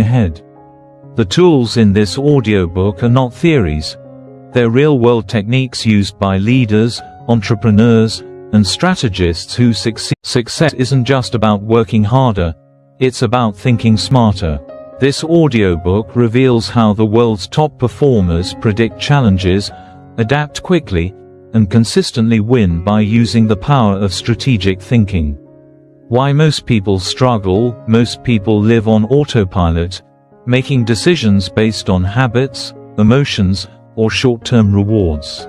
ahead. The tools in this audiobook are not theories. They're real-world techniques used by leaders, entrepreneurs, and strategists who succeed. Success isn't just about working harder, it's about thinking smarter. This audiobook reveals how the world's top performers predict challenges, adapt quickly, and consistently win by using the power of strategic thinking. Why most people struggle. Most people live on autopilot, making decisions based on habits, emotions, or short-term rewards.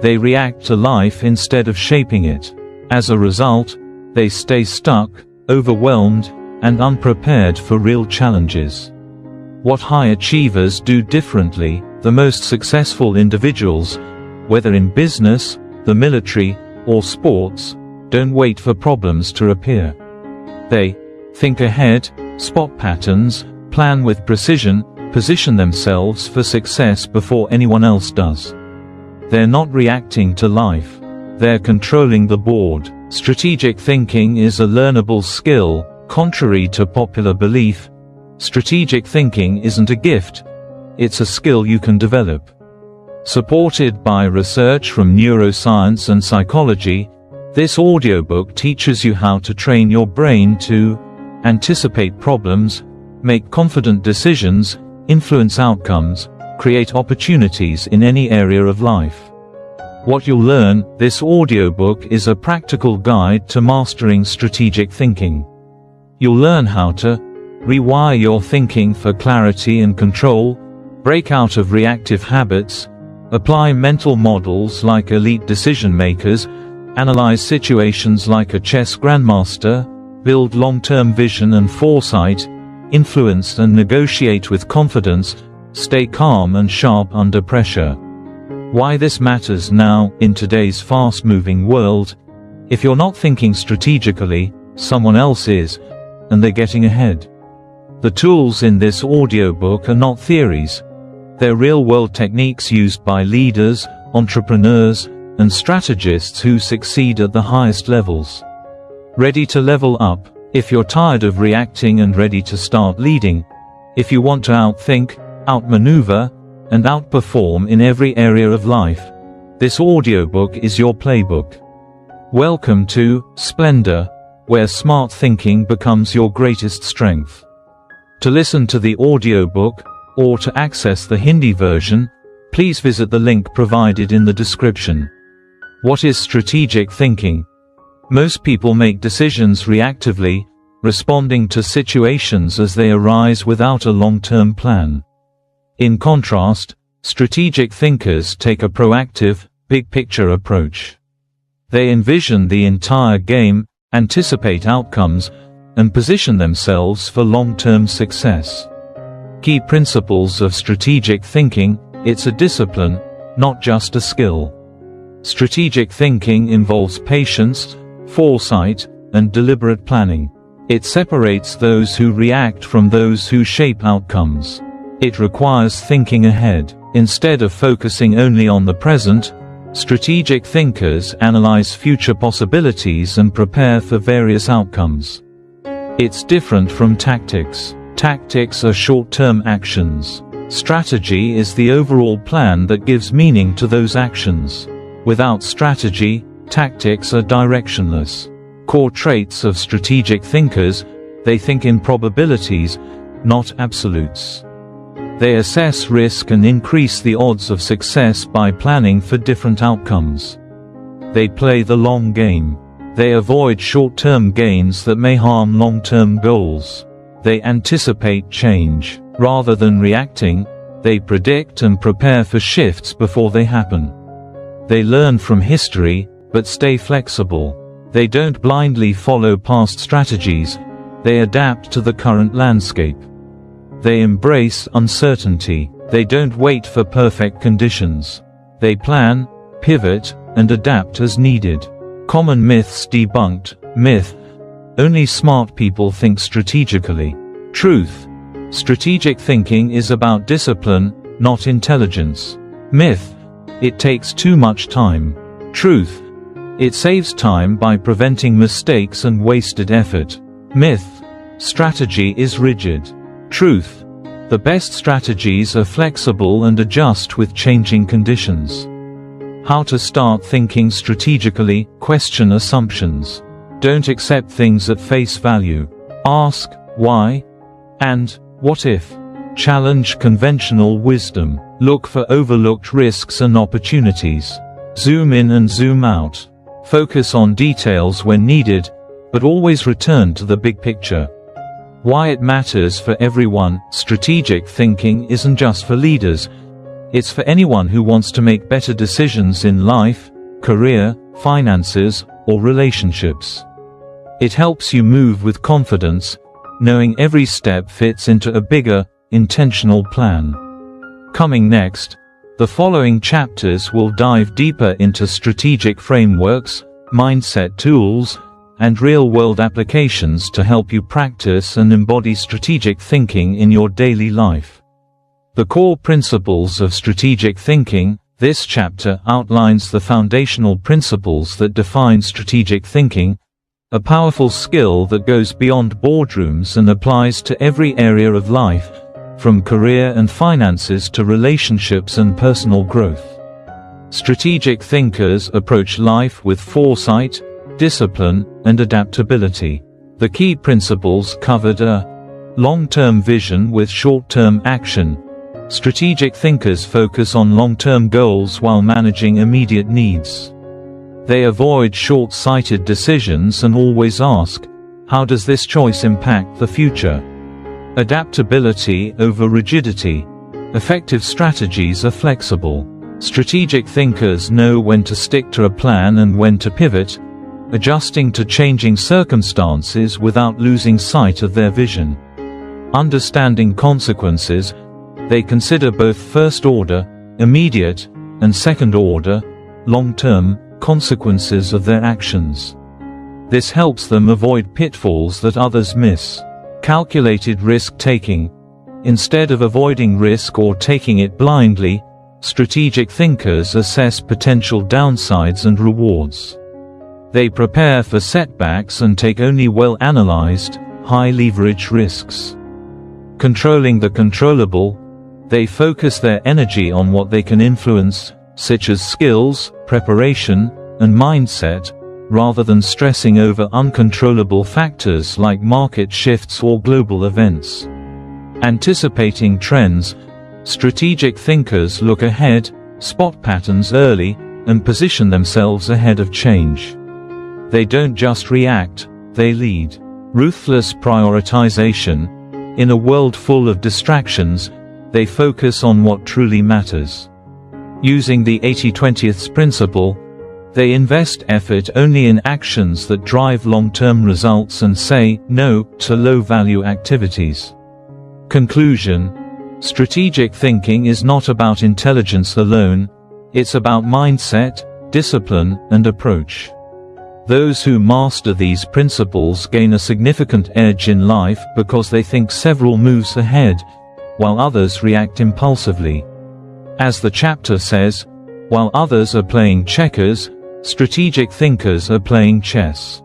They react to life instead of shaping it. As a result, they stay stuck, overwhelmed, and unprepared for real challenges. What high achievers do differently. The most successful individuals, whether in business, the military, or sports, don't wait for problems to appear. They think ahead, spot patterns, plan with precision, position themselves for success before anyone else does. They're not reacting to life. They're controlling the board. Strategic thinking is a learnable skill. Contrary to popular belief, strategic thinking isn't a gift, it's a skill you can develop. Supported by research from neuroscience and psychology, this audiobook teaches you how to train your brain to anticipate problems, make confident decisions, influence outcomes, create opportunities in any area of life. What you'll learn. This audiobook is a practical guide to mastering strategic thinking. You'll learn how to rewire your thinking for clarity and control, break out of reactive habits, apply mental models like elite decision makers, analyze situations like a chess grandmaster, build long-term vision and foresight, influence and negotiate with confidence, stay calm and sharp under pressure. Why this matters now, in today's fast-moving world. If you're not thinking strategically, someone else is, and they're getting ahead. The tools in this audiobook are not theories. They're real-world techniques used by leaders, entrepreneurs, and strategists who succeed at the highest levels. Ready to level up. If you're tired of reacting and ready to start leading. If you want to outthink, outmaneuver, and outperform in every area of life, this audiobook is your playbook. Welcome to Splendor, where smart thinking becomes your greatest strength. To listen to the audiobook, or to access the Hindi version, please visit the link provided in the description. What is strategic thinking? Most people make decisions reactively, responding to situations as they arise without a long-term plan. In contrast, strategic thinkers take a proactive, big-picture approach. They envision the entire game, anticipate outcomes, and position themselves for long-term success. Key principles of strategic thinking. It's a discipline, not just a skill. Strategic thinking involves patience, foresight, and deliberate planning. It separates those who react from those who shape outcomes. It requires thinking ahead. Instead of focusing only on the present, strategic thinkers analyze future possibilities and prepare for various outcomes. It's different from tactics. Tactics are short-term actions. Strategy is the overall plan that gives meaning to those actions. Without strategy, tactics are directionless. Core traits of strategic thinkers: they think in probabilities, not absolutes. They assess risk and increase the odds of success by planning for different outcomes. They play the long game. They avoid short-term gains that may harm long-term goals. They anticipate change. Rather than reacting, they predict and prepare for shifts before they happen. They learn from history, but stay flexible. They don't blindly follow past strategies. They adapt to the current landscape. They embrace uncertainty. They don't wait for perfect conditions. They plan, pivot, and adapt as needed. Common myths debunked. Myth: only smart people think strategically. Truth: strategic thinking is about discipline, not intelligence. Myth: it takes too much time. Truth: it saves time by preventing mistakes and wasted effort. Myth: strategy is rigid. Truth. The best strategies are flexible and adjust with changing conditions. How to start thinking strategically. Question assumptions. Don't accept things at face value. Ask, why? And, what if? Challenge conventional wisdom. Look for overlooked risks and opportunities. Zoom in and zoom out. Focus on details when needed, but always return to the big picture. Why it matters for everyone. Strategic thinking isn't just for leaders. It's for anyone who wants to make better decisions in life, career, finances, or relationships. It helps you move with confidence, knowing every step fits into a bigger, intentional plan. Coming next, the following chapters will dive deeper into strategic frameworks, mindset tools, and real-world applications to help you practice and embody strategic thinking in your daily life. The core principles of strategic thinking. This chapter outlines the foundational principles that define strategic thinking, a powerful skill that goes beyond boardrooms and applies to every area of life, from career and finances to relationships and personal growth. Strategic thinkers approach life with foresight, discipline, and adaptability. The key principles covered are long-term vision with short-term action. Strategic thinkers focus on long-term goals while managing immediate needs. They avoid short-sighted decisions and always ask, how does this choice impact the future? Adaptability over rigidity. Effective strategies are flexible. Strategic thinkers know when to stick to a plan and when to pivot, adjusting to changing circumstances without losing sight of their vision. Understanding consequences. They consider both first-order, immediate, and second-order, long-term, consequences of their actions. This helps them avoid pitfalls that others miss. Calculated risk-taking. Instead of avoiding risk or taking it blindly, strategic thinkers assess potential downsides and rewards. They prepare for setbacks and take only well-analyzed, high-leverage risks. Controlling the controllable. They focus their energy on what they can influence, such as skills, preparation, and mindset, rather than stressing over uncontrollable factors like market shifts or global events. Anticipating trends. Strategic thinkers look ahead, spot patterns early, and position themselves ahead of change. They don't just react, they lead. Ruthless prioritization. In a world full of distractions, they focus on what truly matters. Using the 80-20 principle, they invest effort only in actions that drive long-term results and say no to low-value activities. Conclusion. Strategic thinking is not about intelligence alone, it's about mindset, discipline, and approach. Those who master these principles gain a significant edge in life because they think several moves ahead, while others react impulsively. As the chapter says, while others are playing checkers, strategic thinkers are playing chess.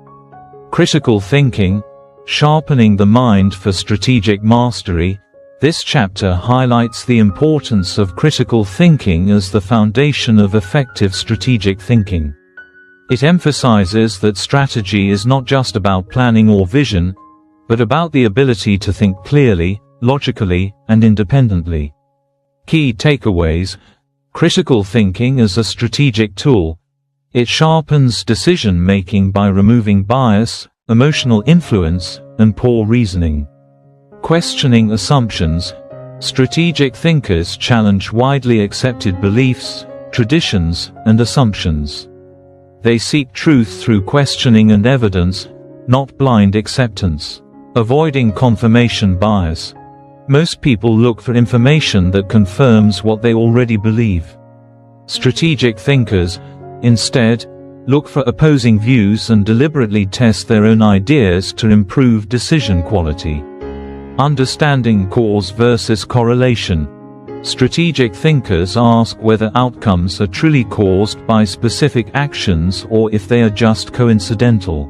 Critical thinking, sharpening the mind for strategic mastery. This chapter highlights the importance of critical thinking as the foundation of effective strategic thinking. It emphasizes that strategy is not just about planning or vision, but about the ability to think clearly, logically, and independently. Key takeaways. Critical thinking as a strategic tool. It sharpens decision-making by removing bias, emotional influence, and poor reasoning. Questioning assumptions. Strategic thinkers challenge widely accepted beliefs, traditions, and assumptions. They seek truth through questioning and evidence, not blind acceptance. Avoiding confirmation bias. Most people look for information that confirms what they already believe. Strategic thinkers, instead, look for opposing views and deliberately test their own ideas to improve decision quality. Understanding cause versus correlation. Strategic thinkers ask whether outcomes are truly caused by specific actions or if they are just coincidental.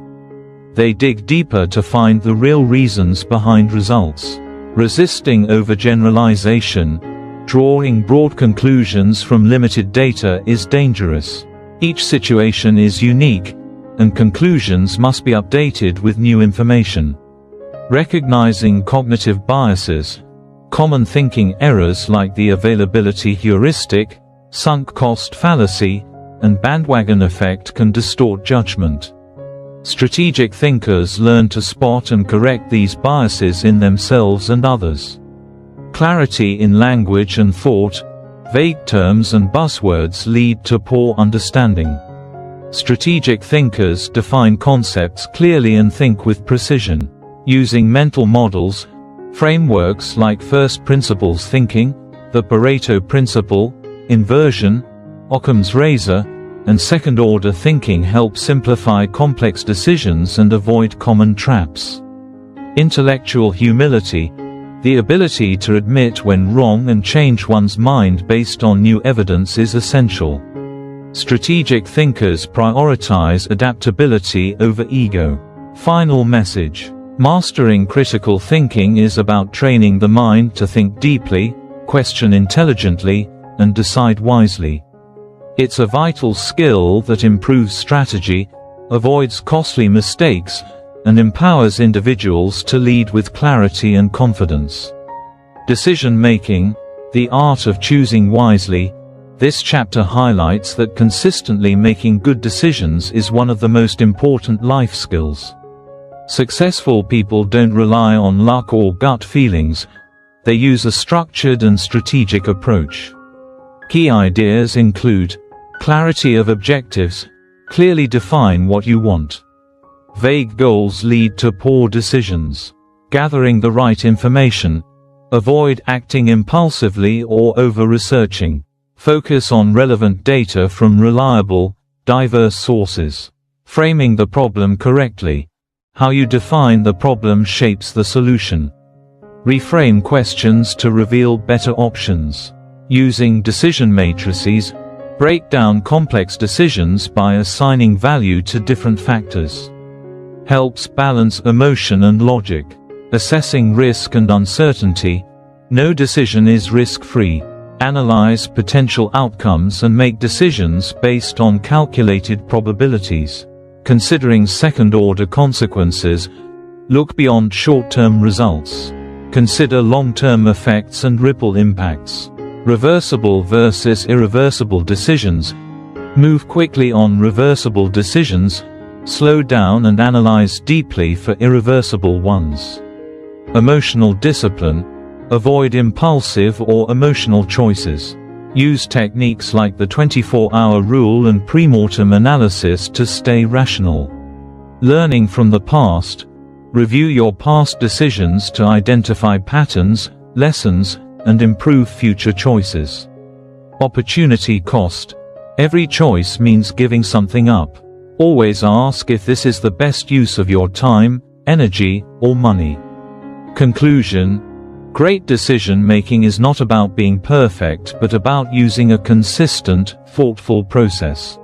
They dig deeper to find the real reasons behind results. Resisting overgeneralization, drawing broad conclusions from limited data is dangerous. Each situation is unique, and conclusions must be updated with new information. Recognizing cognitive biases, common thinking errors like the availability heuristic, sunk cost fallacy, and bandwagon effect can distort judgment. Strategic thinkers learn to spot and correct these biases in themselves and others. Clarity in language and thought, vague terms and buzzwords lead to poor understanding. Strategic thinkers define concepts clearly and think with precision. Using mental models, frameworks like first principles thinking, the Pareto principle, inversion, Occam's razor, and second-order thinking help simplify complex decisions and avoid common traps. Intellectual humility, the ability to admit when wrong and change one's mind based on new evidence, is essential. Strategic thinkers prioritize adaptability over ego. Final message. Mastering critical thinking is about training the mind to think deeply, question intelligently, and decide wisely. It's a vital skill that improves strategy, avoids costly mistakes, and empowers individuals to lead with clarity and confidence. Decision-making, the art of choosing wisely. This chapter highlights that consistently making good decisions is one of the most important life skills. Successful people don't rely on luck or gut feelings. They use a structured and strategic approach. Key ideas include clarity of objectives, clearly define what you want. Vague goals lead to poor decisions. Gathering the right information, avoid acting impulsively or over-researching. Focus on relevant data from reliable, diverse sources. Framing the problem correctly. How you define the problem shapes the solution. Reframe questions to reveal better options. Using decision matrices, break down complex decisions by assigning value to different factors. Helps balance emotion and logic. Assessing risk and uncertainty. No decision is risk-free. Analyze potential outcomes and make decisions based on calculated probabilities. Considering second-order consequences, look beyond short-term results. Consider long-term effects and ripple impacts. Reversible versus irreversible decisions. Move quickly on reversible decisions, slow down and analyze deeply for irreversible ones. Emotional discipline. Avoid impulsive or emotional choices. Use techniques like the 24-hour rule and premortem analysis to stay rational. Learning from the past. Review your past decisions to identify patterns, lessons, and improve future choices. Opportunity cost. Every choice means giving something up. Always ask if this is the best use of your time, energy, or money. Conclusion. Great decision-making is not about being perfect but about using a consistent, thoughtful process.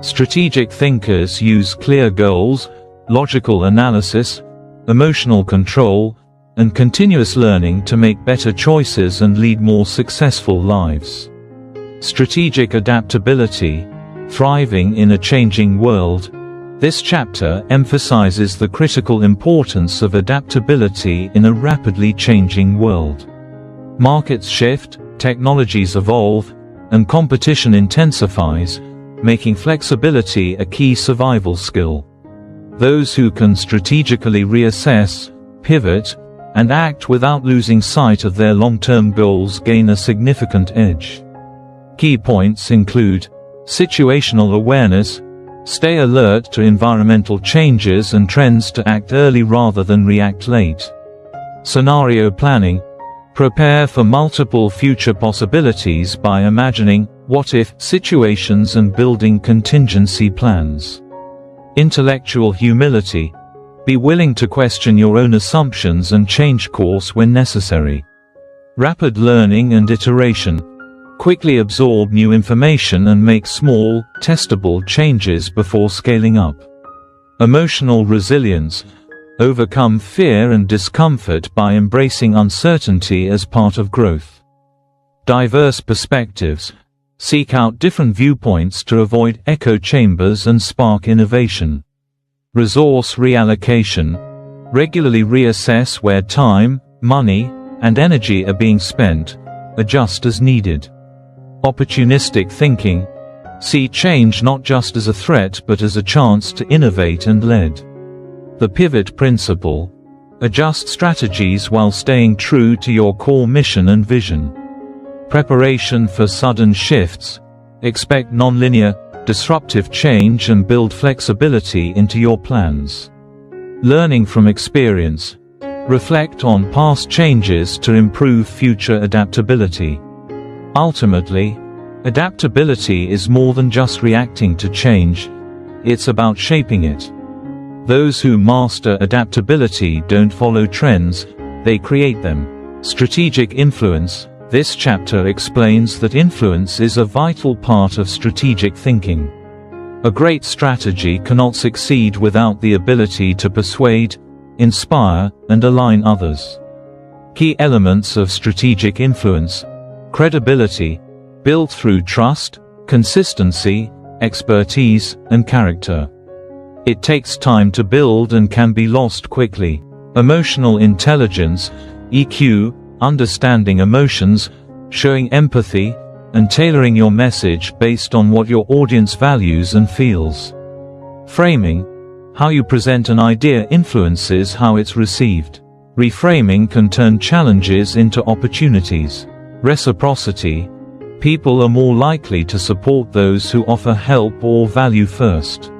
Strategic thinkers use clear goals, logical analysis, emotional control, and continuous learning to make better choices and lead more successful lives. Strategic adaptability. Thriving in a changing world. This chapter emphasizes the critical importance of adaptability in a rapidly changing world. Markets shift, technologies evolve, and competition intensifies, making flexibility a key survival skill. Those who can strategically reassess, pivot, and act without losing sight of their long-term goals gain a significant edge. Key points include situational awareness. Stay alert to environmental changes and trends to act early rather than react late. Scenario planning. Prepare for multiple future possibilities by imagining what-if situations and building contingency plans. Intellectual humility. Be willing to question your own assumptions and change course when necessary. Rapid learning and iteration. Quickly absorb new information and make small, testable changes before scaling up. Emotional resilience. Overcome fear and discomfort by embracing uncertainty as part of growth. Diverse perspectives. Seek out different viewpoints to avoid echo chambers and spark innovation. Resource reallocation. Regularly reassess where time, money, and energy are being spent. Adjust as needed. Opportunistic thinking. See change not just as a threat but as a chance to innovate and lead. The pivot principle. Adjust strategies while staying true to your core mission and vision. Preparation for sudden shifts. Expect nonlinear, disruptive change and build flexibility into your plans. Learning from experience. Reflect on past changes to improve future adaptability. Ultimately, adaptability is more than just reacting to change. It's about shaping it. Those who master adaptability don't follow trends, they create them. Strategic influence. This chapter explains that influence is a vital part of strategic thinking. A great strategy cannot succeed without the ability to persuade, inspire, and align others. Key elements of strategic influence. Credibility, built through trust, consistency, expertise, and character. It takes time to build and can be lost quickly. Emotional intelligence, EQ, understanding emotions, showing empathy, and tailoring your message based on what your audience values and feels. Framing, how you present an idea influences how it's received. Reframing can turn challenges into opportunities. Reciprocity, people are more likely to support those who offer help or value first.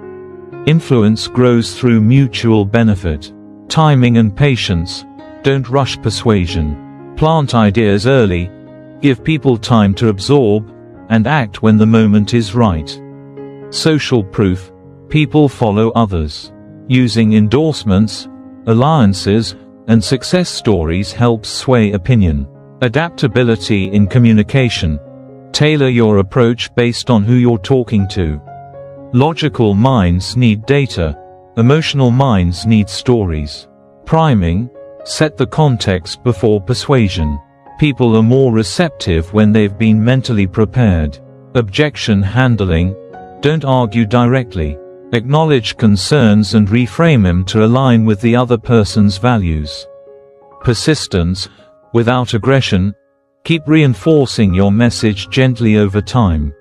Influence grows through mutual benefit. Timing and patience, don't rush persuasion. Plant ideas early, give people time to absorb, and act when the moment is right. Social proof, people follow others. Using endorsements, alliances, and success stories helps sway opinion. Adaptability in communication, tailor your approach based on who you're talking to. Logical minds need data, emotional minds need stories. Priming, set the context before persuasion. People are more receptive when they've been mentally prepared. Objection handling, don't argue directly. Acknowledge concerns and reframe them to align with the other person's values. Persistence, without aggression, keep reinforcing your message gently over time.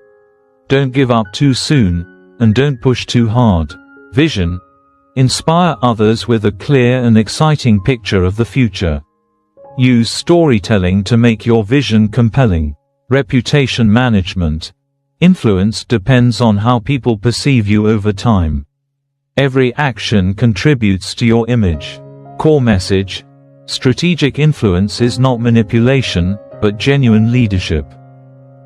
Don't give up too soon, and don't push too hard. Vision, inspire others with a clear and exciting picture of the future. Use storytelling to make your vision compelling. Reputation management, influence depends on how people perceive you over time. Every action contributes to your image. Core message, strategic influence is not manipulation, but genuine leadership.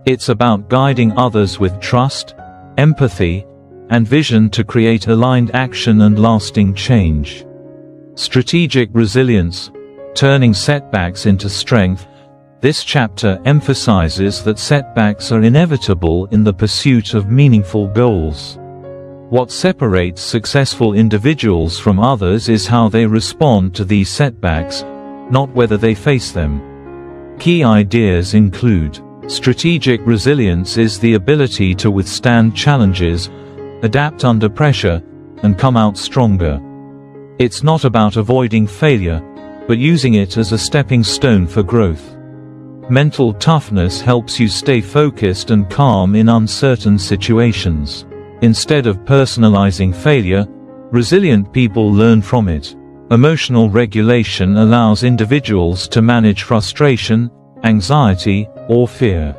It's about guiding others with trust, empathy, and vision to create aligned action and lasting change. Strategic resilience, turning setbacks into strength. This chapter emphasizes that setbacks are inevitable in the pursuit of meaningful goals. What separates successful individuals from others is how they respond to these setbacks, not whether they face them. Key ideas include: strategic resilience is the ability to withstand challenges, adapt under pressure, and come out stronger. It's not about avoiding failure, but using it as a stepping stone for growth. Mental toughness helps you stay focused and calm in uncertain situations. Instead of personalizing failure, resilient people learn from it. Emotional regulation allows individuals to manage frustration, anxiety, or fear.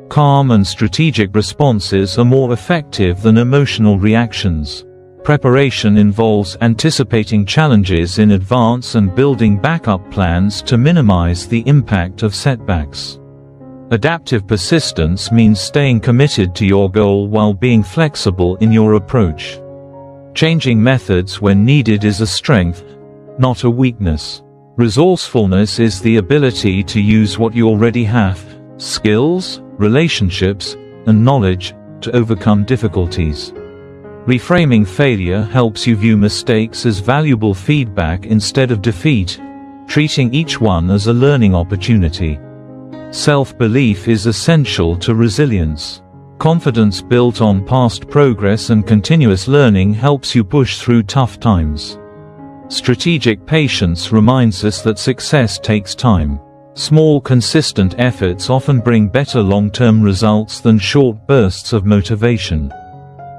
Calm and strategic responses are more effective than emotional reactions. Preparation involves anticipating challenges in advance and building backup plans to minimize the impact of setbacks. Adaptive persistence means staying committed to your goal while being flexible in your approach. Changing methods when needed is a strength, not a weakness. Resourcefulness is the ability to use what you already have, skills, relationships, and knowledge, to overcome difficulties. Reframing failure helps you view mistakes as valuable feedback instead of defeat, treating each one as a learning opportunity. Self-belief is essential to resilience. Confidence built on past progress and continuous learning helps you push through tough times. Strategic patience reminds us that success takes time. Small consistent efforts often bring better long-term results than short bursts of motivation.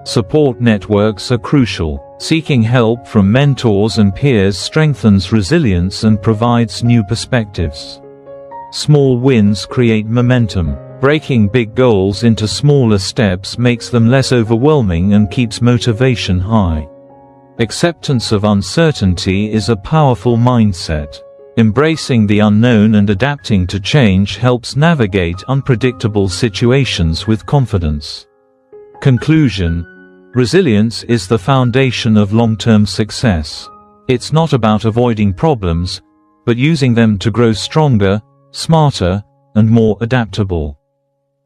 Support networks are crucial. Seeking help from mentors and peers strengthens resilience and provides new perspectives. Small wins create momentum. Breaking big goals into smaller steps makes them less overwhelming and keeps motivation high. Acceptance of uncertainty is a powerful mindset. Embracing the unknown and adapting to change helps navigate unpredictable situations with confidence. Conclusion: resilience is the foundation of long-term success. It's not about avoiding problems, but using them to grow stronger, smarter, and more adaptable.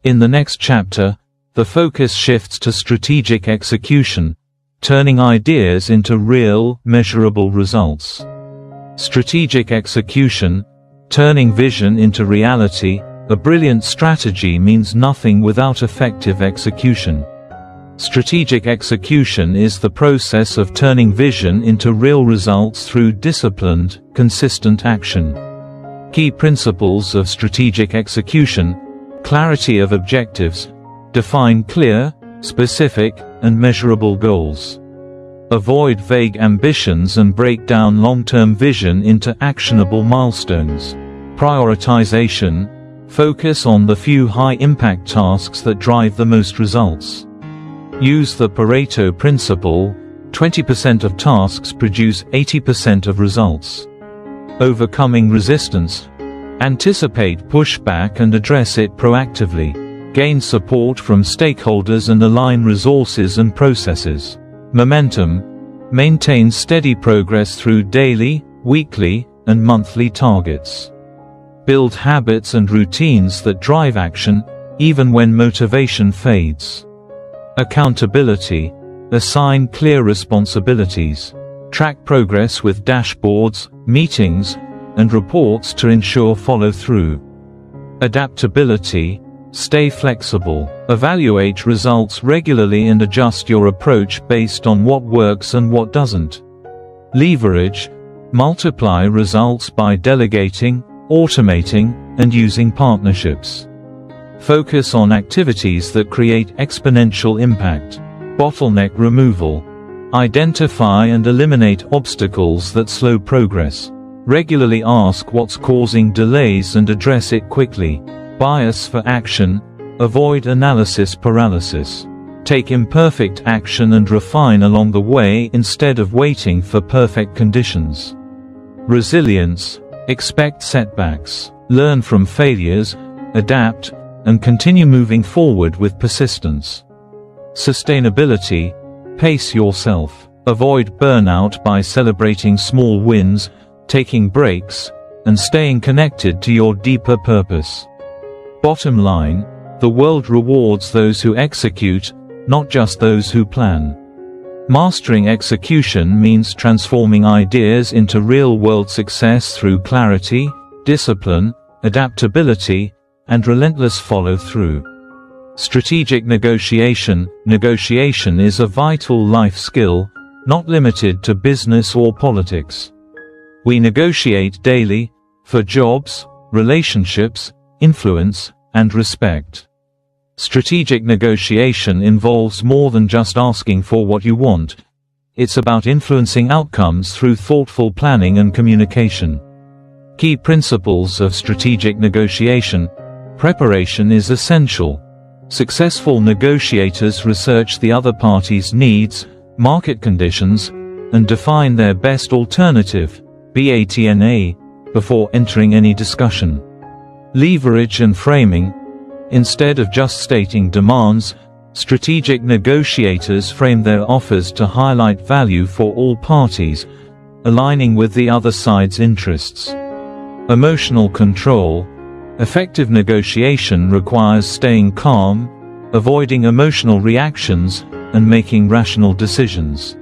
In the next chapter, the focus shifts to strategic execution, turning ideas into real, measurable results. Strategic execution, turning vision into reality. A brilliant strategy means nothing without effective execution. Strategic execution is the process of turning vision into real results through disciplined, consistent action. Key principles of strategic execution: clarity of objectives. Define clear, specific, and measurable goals. Avoid vague ambitions and break down long-term vision into actionable milestones. Prioritization. Focus on the few high-impact tasks that drive the most results. Use the Pareto principle: 20% of tasks produce 80% of results. Overcoming resistance. Anticipate pushback and address it proactively. Gain support from stakeholders and align resources and processes. Momentum. Maintain steady progress through daily, weekly, and monthly targets. Build habits and routines that drive action, even when motivation fades. Accountability. Assign clear responsibilities. Track progress with dashboards, meetings, and reports to ensure follow-through. Adaptability. Stay flexible. Evaluate results regularly and adjust your approach based on what works and what doesn't. Leverage. Multiply results by delegating, automating, and using partnerships. Focus on activities that create exponential impact. Bottleneck removal. Identify and eliminate obstacles that slow progress. Regularly ask what's causing delays and address it quickly. Bias for action. Avoid analysis paralysis. Take imperfect action and refine along the way instead of waiting for perfect conditions. Resilience. Expect setbacks. Learn from failures, adapt, and continue moving forward with persistence. Sustainability. Pace yourself. Avoid burnout by celebrating small wins, taking breaks, and staying connected to your deeper purpose. Bottom line, the world rewards those who execute, not just those who plan. Mastering execution means transforming ideas into real-world success through clarity, discipline, adaptability, and relentless follow-through. Strategic negotiation. Negotiation is a vital life skill, not limited to business or politics. We negotiate daily, for jobs, relationships, influence, and respect. Strategic negotiation involves more than just asking for what you want. It's about influencing outcomes through thoughtful planning and communication. Key principles of strategic negotiation. Preparation is essential. Successful negotiators research the other party's needs, market conditions, and define their best alternative, BATNA, before entering any discussion. Leverage and framing. Instead of just stating demands, strategic negotiators frame their offers to highlight value for all parties, aligning with the other side's interests. Emotional control. Effective negotiation requires staying calm, avoiding emotional reactions, and making rational decisions.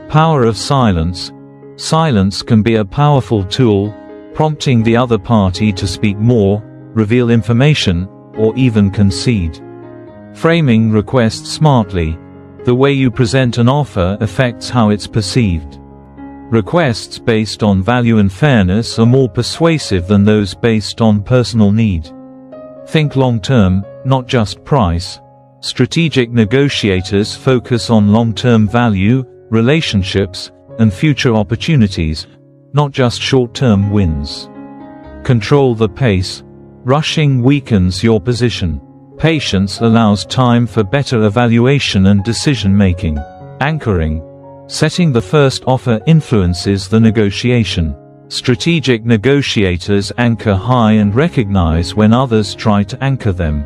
Power of silence. Silence can be a powerful tool, prompting the other party to speak more, reveal information, or even concede. Framing requests smartly. The way you present an offer affects how it's perceived. Requests based on value and fairness are more persuasive than those based on personal need. Think long-term, not just price. Strategic negotiators focus on long-term value, relationships, and future opportunities, not just short-term wins. Control the pace. Rushing weakens your position. Patience allows time for better evaluation and decision-making. Anchoring. Setting the first offer influences the negotiation. Strategic negotiators anchor high and recognize when others try to anchor them.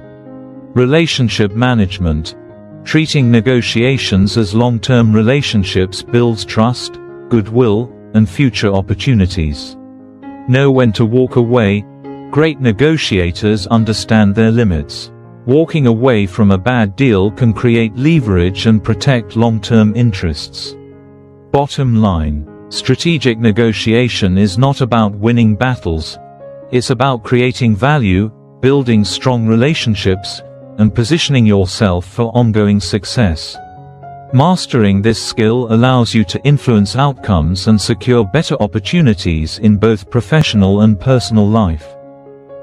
Relationship management. Treating negotiations as long-term relationships builds trust, goodwill, and future opportunities. Know when to walk away. Great negotiators understand their limits. Walking away from a bad deal can create leverage and protect long-term interests. Bottom line. Strategic negotiation is not about winning battles. It's about creating value, building strong relationships, and positioning yourself for ongoing success. Mastering this skill allows you to influence outcomes and secure better opportunities in both professional and personal life.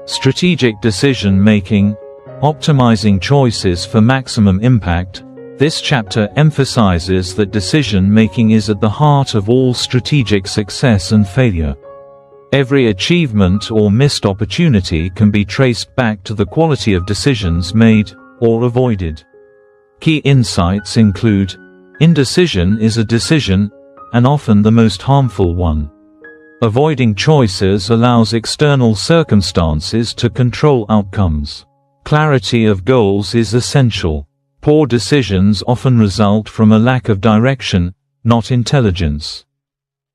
Strategic decision-making. Optimizing choices for maximum impact. This chapter emphasizes that decision-making is at the heart of all strategic success and failure. Every achievement or missed opportunity can be traced back to the quality of decisions made, or avoided. Key insights include: indecision is a decision, and often the most harmful one. Avoiding choices allows external circumstances to control outcomes. Clarity of goals is essential. Poor decisions often result from a lack of direction, not intelligence.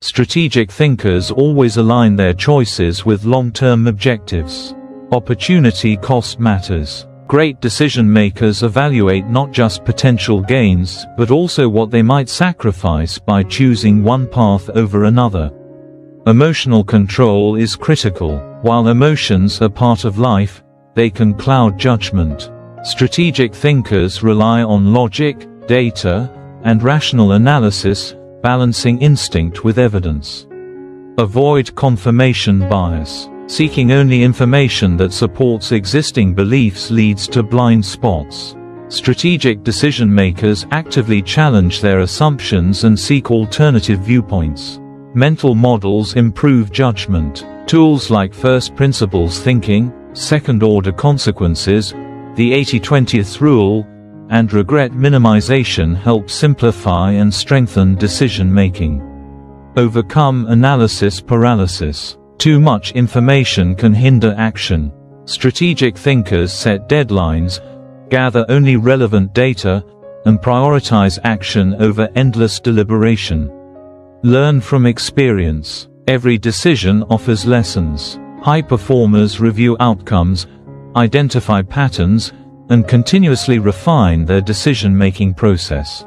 Strategic thinkers always align their choices with long-term objectives. Opportunity cost matters. Great decision-makers evaluate not just potential gains, but also what they might sacrifice by choosing one path over another. Emotional control is critical. While emotions are part of life, they can cloud judgment. Strategic thinkers rely on logic, data, and rational analysis, balancing instinct with evidence. Avoid confirmation bias. Seeking only information that supports existing beliefs leads to blind spots. Strategic decision-makers actively challenge their assumptions and seek alternative viewpoints. Mental models improve judgment. Tools like first principles thinking, second-order consequences, the 80-20th rule, and regret minimization help simplify and strengthen decision-making. Overcome analysis paralysis. Too much information can hinder action. Strategic thinkers set deadlines, gather only relevant data, and prioritize action over endless deliberation. Learn from experience. Every decision offers lessons. High performers review outcomes, identify patterns, and continuously refine their decision-making process.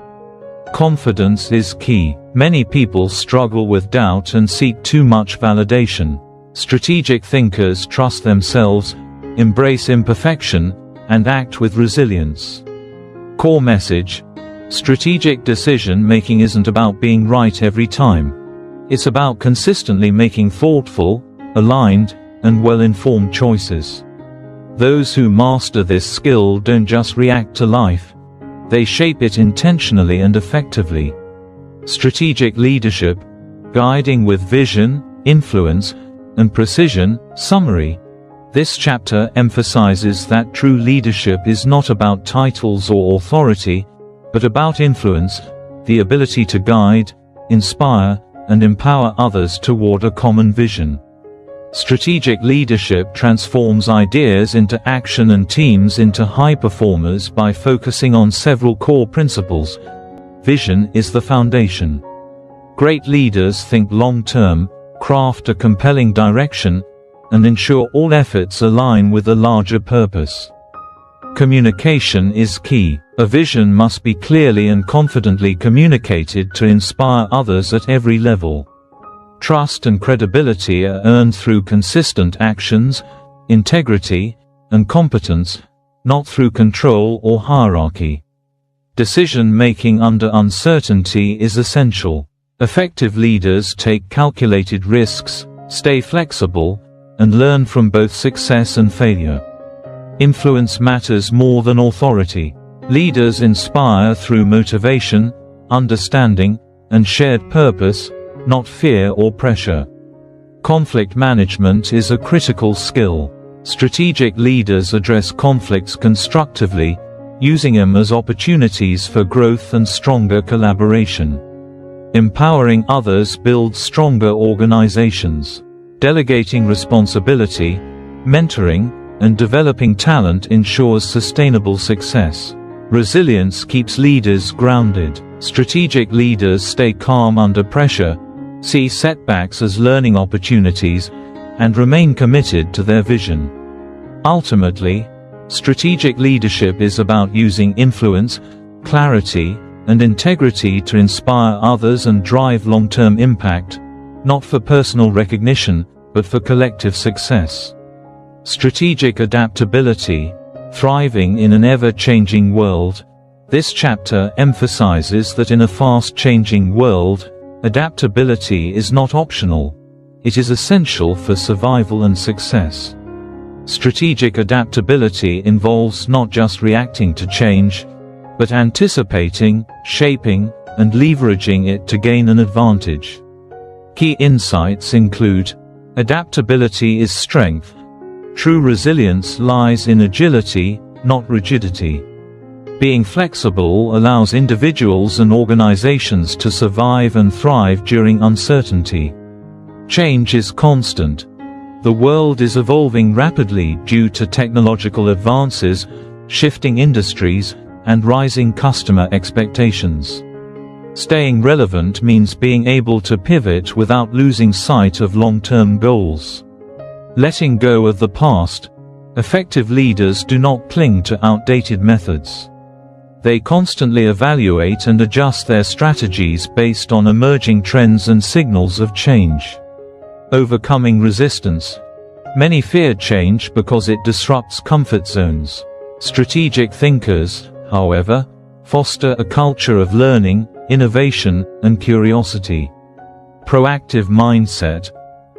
Confidence is key. Many people struggle with doubt and seek too much validation. Strategic thinkers trust themselves, embrace imperfection, and act with resilience. Core message: strategic decision-making isn't about being right every time. It's about consistently making thoughtful, aligned, and well-informed choices. Those who master this skill don't just react to life, they shape it intentionally and effectively. Strategic leadership, guiding with vision, influence, and precision. Summary: this chapter emphasizes that true leadership is not about titles or authority, but about influence, the ability to guide, inspire, and empower others toward a common vision. Strategic leadership transforms ideas into action and teams into high performers by focusing on several core principles. Vision is the foundation. Great leaders think long-term, craft a compelling direction, and ensure all efforts align with a larger purpose. Communication is key. A vision must be clearly and confidently communicated to inspire others at every level. Trust and credibility are earned through consistent actions, integrity, and competence, not through control or hierarchy. Decision-making under uncertainty is essential. Effective leaders take calculated risks, stay flexible, and learn from both success and failure. Influence matters more than authority. Leaders inspire through motivation, understanding, and shared purpose, not fear or pressure. Conflict management is a critical skill. Strategic leaders address conflicts constructively, using them as opportunities for growth and stronger collaboration. Empowering others builds stronger organizations. Delegating responsibility, mentoring, and developing talent ensures sustainable success. Resilience keeps leaders grounded. Strategic leaders stay calm under pressure, see setbacks as learning opportunities, and remain committed to their vision. Ultimately, strategic leadership is about using influence, clarity, and integrity to inspire others and drive long-term impact, not for personal recognition, but for collective success. Strategic adaptability. Thriving in an ever-changing world. This chapter emphasizes that in a fast-changing world, adaptability is not optional. It is essential for survival and success. Strategic adaptability involves not just reacting to change, but anticipating, shaping, and leveraging it to gain an advantage. Key insights include: adaptability is strength. True resilience lies in agility, not rigidity. Being flexible allows individuals and organizations to survive and thrive during uncertainty. Change is constant. The world is evolving rapidly due to technological advances, shifting industries, and rising customer expectations. Staying relevant means being able to pivot without losing sight of long-term goals. Letting go of the past. Effective leaders do not cling to outdated methods. They constantly evaluate and adjust their strategies based on emerging trends and signals of change. Overcoming resistance. Many fear change because it disrupts comfort zones. Strategic thinkers, however, foster a culture of learning, innovation, and curiosity. Proactive mindset.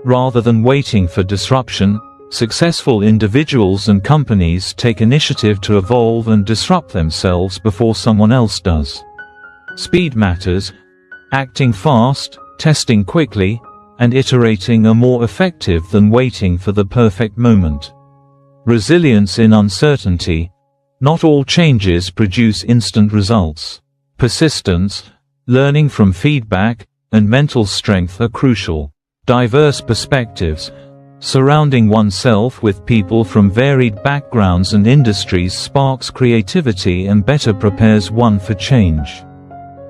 Rather than waiting for disruption, successful individuals and companies take initiative to evolve and disrupt themselves before someone else does. Speed matters. Acting fast, testing quickly, and iterating are more effective than waiting for the perfect moment. Resilience in uncertainty. Not all changes produce instant results. Persistence, learning from feedback, and mental strength are crucial. Diverse perspectives. Surrounding oneself with people from varied backgrounds and industries sparks creativity and better prepares one for change.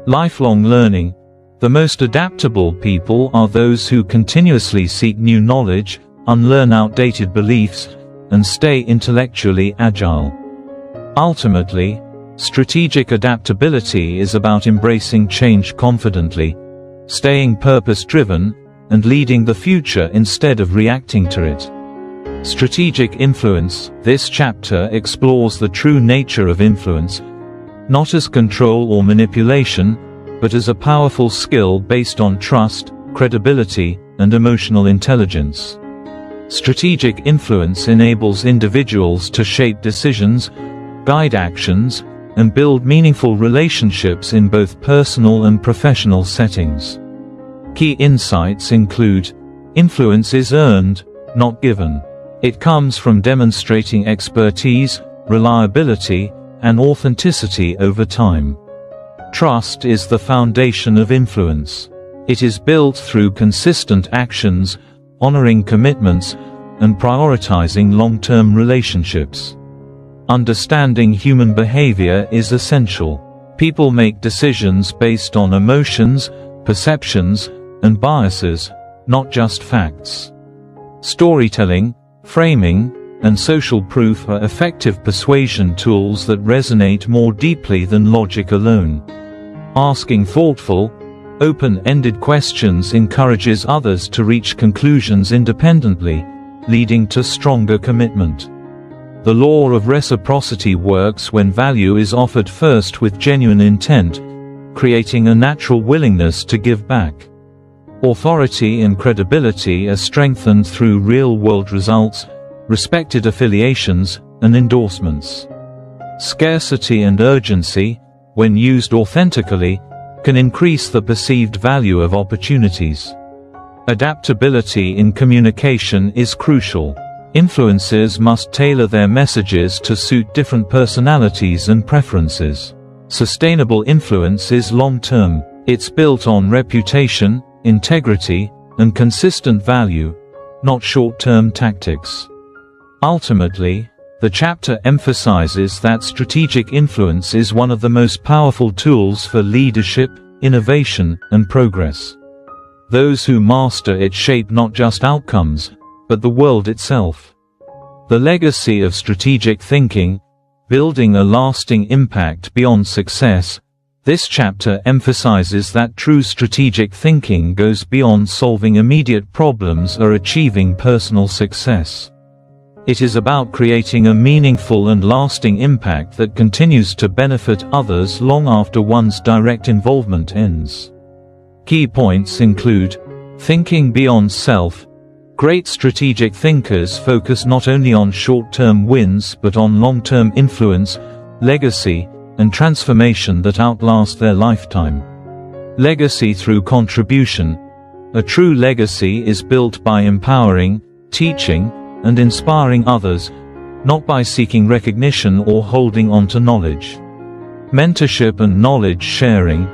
Lifelong learning. The most adaptable people are those who continuously seek new knowledge, unlearn outdated beliefs, and stay intellectually agile. Ultimately, strategic adaptability is about embracing change confidently, staying purpose-driven, and leading the future instead of reacting to it. Strategic influence. This chapter explores the true nature of influence, not as control or manipulation, but as a powerful skill based on trust, credibility, and emotional intelligence. Strategic influence enables individuals to shape decisions, guide actions, and build meaningful relationships in both personal and professional settings. Key insights include: influence is earned, not given. It comes from demonstrating expertise, reliability, and authenticity over time. Trust is the foundation of influence. It is built through consistent actions, honoring commitments, and prioritizing long-term relationships. Understanding human behavior is essential. People make decisions based on emotions, perceptions, and biases, not just facts. Storytelling, framing, and social proof are effective persuasion tools that resonate more deeply than logic alone. Asking thoughtful, open-ended questions encourages others to reach conclusions independently, leading to stronger commitment. The law of reciprocity works when value is offered first with genuine intent, creating a natural willingness to give back. Authority and credibility are strengthened through real-world results, respected affiliations, and endorsements. Scarcity and urgency, when used authentically, can increase the perceived value of opportunities. Adaptability in communication is crucial. Influencers must tailor their messages to suit different personalities and preferences. Sustainable influence is long-term. It's built on reputation, integrity, and consistent value, not short-term tactics. Ultimately, the chapter emphasizes that strategic influence is one of the most powerful tools for leadership, innovation, and progress. Those who master it shape not just outcomes, but the world itself. The legacy of strategic thinking, building a lasting impact beyond success. This chapter emphasizes that true strategic thinking goes beyond solving immediate problems or achieving personal success. It is about creating a meaningful and lasting impact that continues to benefit others long after one's direct involvement ends. Key points include: thinking beyond self. Great strategic thinkers focus not only on short-term wins but on long-term influence, legacy, and transformation that outlast their lifetime. Legacy through contribution. A true legacy is built by empowering, teaching, and inspiring others, not by seeking recognition or holding on to knowledge. Mentorship and knowledge sharing.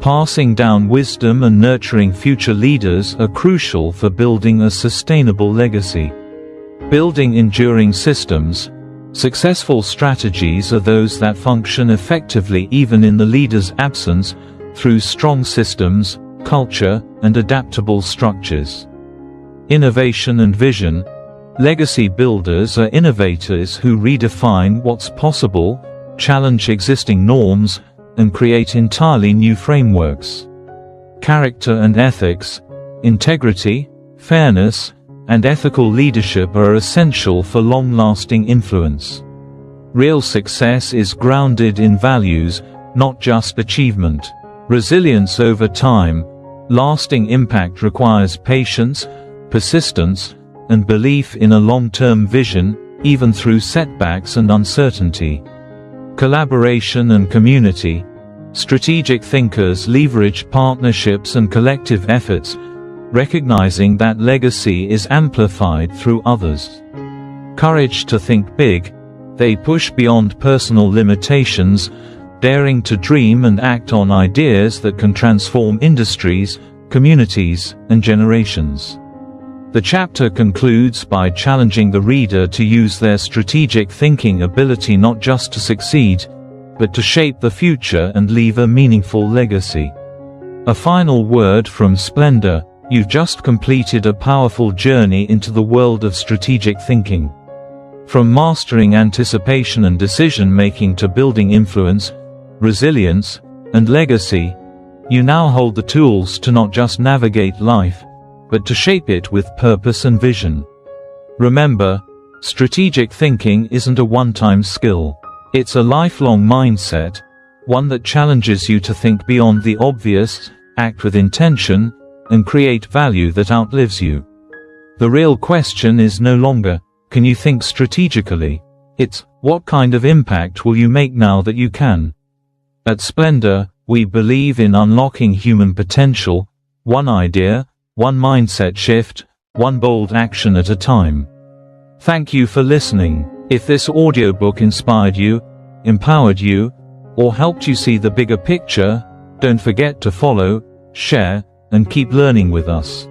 Passing down wisdom and nurturing future leaders are crucial for building a sustainable legacy. Building enduring systems. Successful strategies are those that function effectively even in the leader's absence, through strong systems, culture, and adaptable structures. Innovation and vision. Legacy builders are innovators who redefine what's possible, challenge existing norms, and create entirely new frameworks. Character and ethics. Integrity, fairness, and ethical leadership are essential for long-lasting influence. Real success is grounded in values, not just achievement. Resilience over time. Lasting impact requires patience, persistence, and belief in a long-term vision, even through setbacks and uncertainty. Collaboration and community. Strategic thinkers leverage partnerships and collective efforts, recognizing that legacy is amplified through others. Courage to think big. They push beyond personal limitations, daring to dream and act on ideas that can transform industries, communities, and generations. The chapter concludes by challenging the reader to use their strategic thinking ability not just to succeed, but to shape the future and leave a meaningful legacy. A final word from Splendor: you've just completed a powerful journey into the world of strategic thinking. From mastering anticipation and decision-making to building influence, resilience, and legacy, you now hold the tools to not just navigate life, but to shape it with purpose and vision. Remember, strategic thinking isn't a one-time skill. It's a lifelong mindset, one that challenges you to think beyond the obvious, act with intention, and create value that outlives you. The real question is no longer, can you think strategically? It's, what kind of impact will you make now that you can? At Splendor, we believe in unlocking human potential, one idea, one mindset shift, one bold action at a time. Thank you for listening. If this audiobook inspired you, empowered you, or helped you see the bigger picture, don't forget to follow, share, and keep learning with us.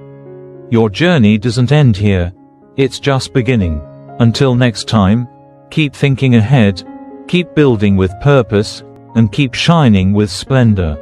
Your journey doesn't end here. It's just beginning. Until next time, keep thinking ahead, keep building with purpose, and keep shining with splendor.